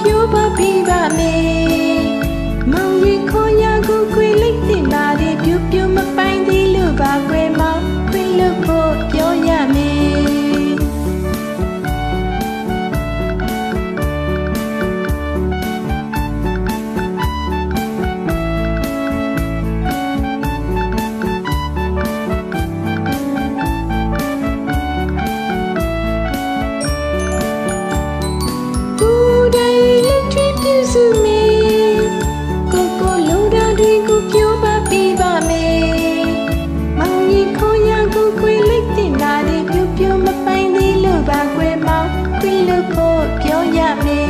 ပြောပါပြီးပါမယ်မောင်ရီခေါ်ရကိုခွေလိုက်တင်လာတဲ့ပြူပြူမပိုင်သေးလို့ပါခွေမောင်ခွေလို့ဖို့ပြောရမယ်စုမေကိုကိုလိုတာတွေကိုပြောပါပြီးပါမယ်မောင်ကြီးခေါ်ရကိုခွေလိုက်တင်လာတဲ့ပြူပြူမပိုင်သေးလို့ပါခွေမောင်ခွေလို့ဖို့ပြောရမယ်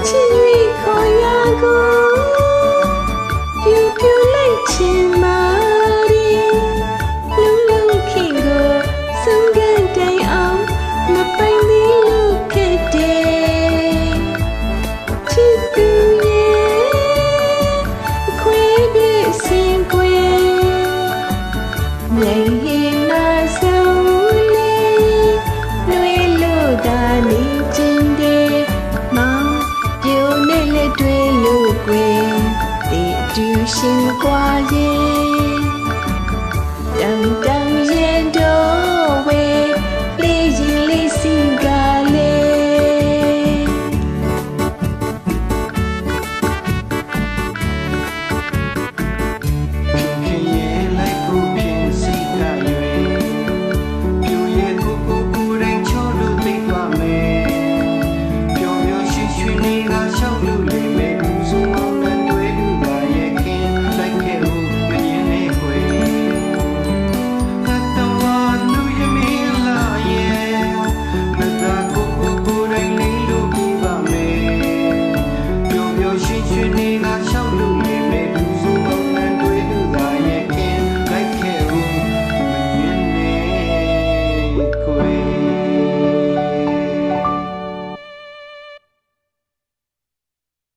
ချစ်ရီခေါ်ရကိုပြူပြူလိုက်ချင်မှာngày